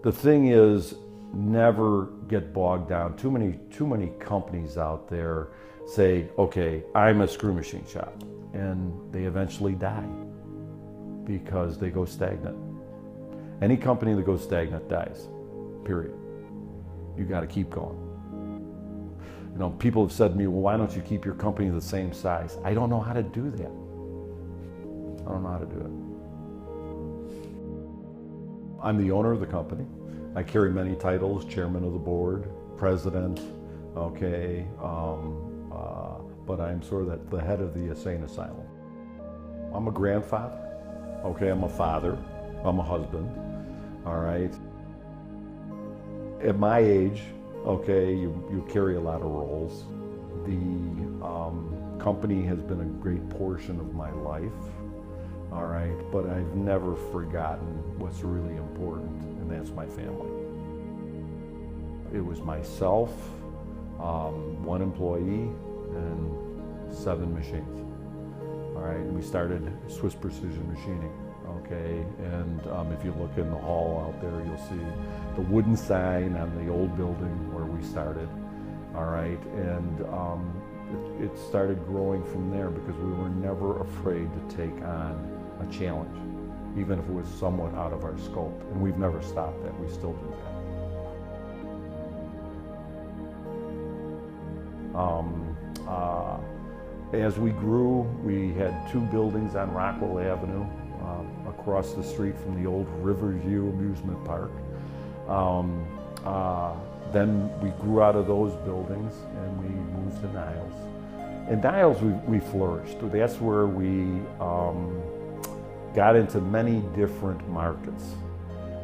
The thing is, never get bogged down. Too many companies out there say, okay, I'm a screw machine shop, and they eventually die because they go stagnant. Any company that goes stagnant dies, period. You got to keep going. You know, people have said to me, well, why don't you keep your company the same size? I don't know how to do that. I don't know how to do it. I'm the owner of the company. I carry many titles: chairman of the board, president, okay, but I'm sort of the head of the insane asylum. I'm a grandfather, okay, I'm a father, I'm a husband, all right. At my age, okay, you carry a lot of roles. The company has been a great portion of my life, all right, but I've never forgotten what's really important, and that's my family. It was myself, one employee, and 7 machines. All right, and we started Swiss Precision Machining, okay, and if you look in the hall out there, you'll see the wooden sign on the old building where we started, all right, and it started growing from there because we were never afraid to take on a challenge, even if it was somewhat out of our scope, and we've never stopped that. We still do that. As we grew, we had 2 buildings on Rockwell Avenue, across the street from the old Riverview Amusement Park. Then we grew out of those buildings and we moved to Niles. In Niles, we flourished. That's where we got into many different markets.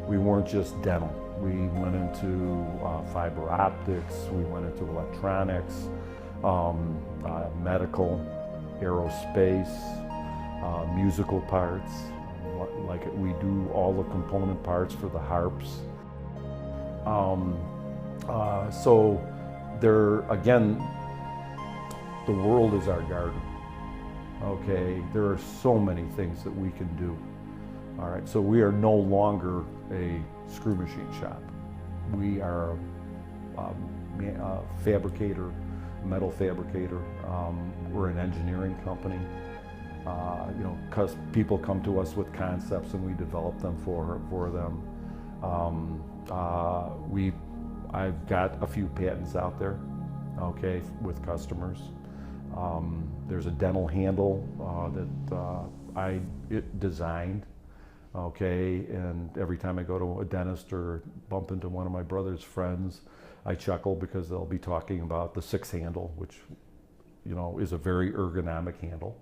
We weren't just dental. We went into fiber optics, we went into electronics, medical, aerospace, musical parts. Like we do all the component parts for the harps. So there, again, the world is our garden. Okay, there are so many things that we can do. All right, so we are no longer a screw machine shop. We are a fabricator, metal fabricator. We're an engineering company. You know, because people come to us with concepts and we develop them for them. I've got a few patents out there, okay, with customers. There's a dental handle that I designed, okay, and every time I go to a dentist or bump into one of my brother's friends, I chuckle because they'll be talking about the 6 handle, which, you know, is a very ergonomic handle.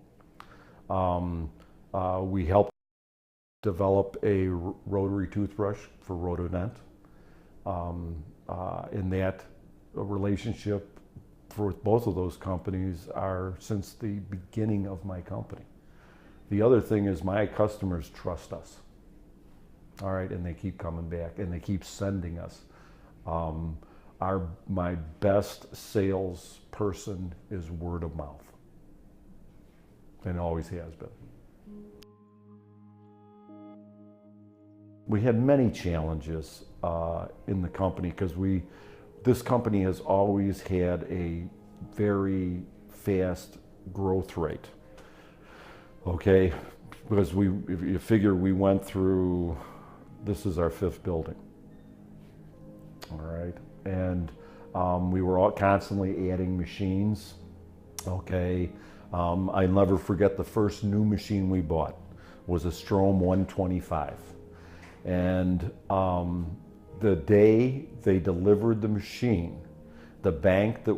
We helped develop a rotary toothbrush for Rotodent. In that relationship for both of those companies are since the beginning of my company. The other thing is my customers trust us. All right, and they keep coming back and they keep sending us. My best sales person is word of mouth, and always has been. We had many challenges in the company because this company has always had a very fast growth rate. Okay, because if you figure we went through, this is our 5th building. All right, and we were all constantly adding machines. Okay, I never forget the first new machine we bought was a Strom 125, and the day they delivered the machine, the bank that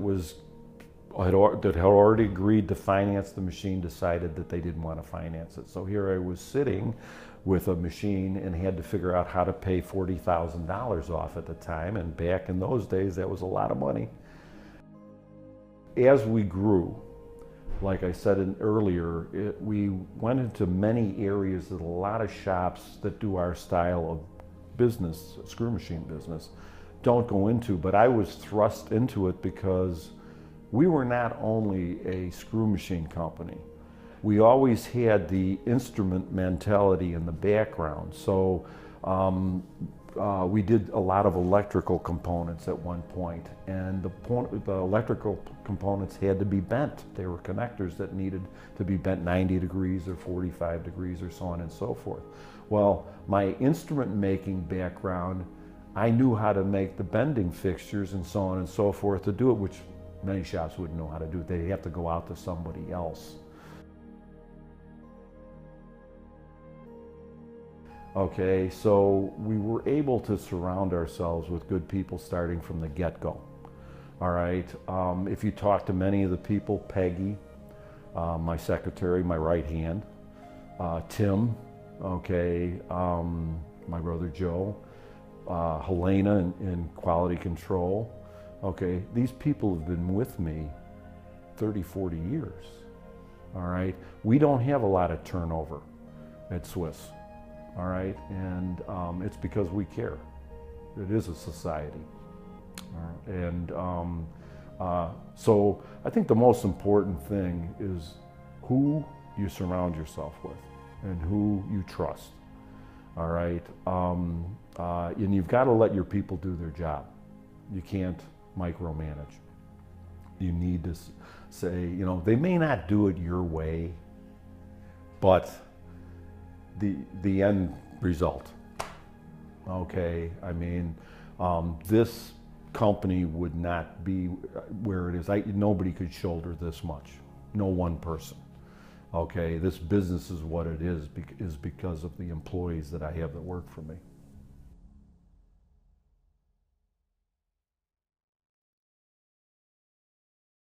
had already agreed to finance the machine decided that they didn't want to finance it. So here I was sitting with a machine and had to figure out how to pay $40,000 off at the time, and back in those days that was a lot of money. As we grew, like I said earlier, we went into many areas that a lot of shops that do our style of business, screw machine business, don't go into, but I was thrust into it because we were not only a screw machine company, we always had the instrument mentality in the background. So we did a lot of electrical components at one point, and the electrical components had to be bent. They were connectors that needed to be bent 90 degrees or 45 degrees or so on and so forth. Well, my instrument making background, I knew how to make the bending fixtures and so on and so forth to do it, which many shops wouldn't know how to do. They'd have to go out to somebody else. Okay, so we were able to surround ourselves with good people starting from the get-go. All right, if you talk to many of the people, Peggy, my secretary, my right hand, Tim, okay, my brother Joe, Helena in quality control, okay, these people have been with me 30, 40 years. All right, we don't have a lot of turnover at Swiss. All right, and it's because we care. It is a society. And so I think the most important thing is who you surround yourself with and who you trust. All right, and you've got to let your people do their job. You can't micromanage. You need to say, you know, they may not do it your way, but the end result, okay, I mean, this company would not be where it is. Nobody could shoulder this much, no one person, okay? This business is what it is because of the employees that I have that work for me.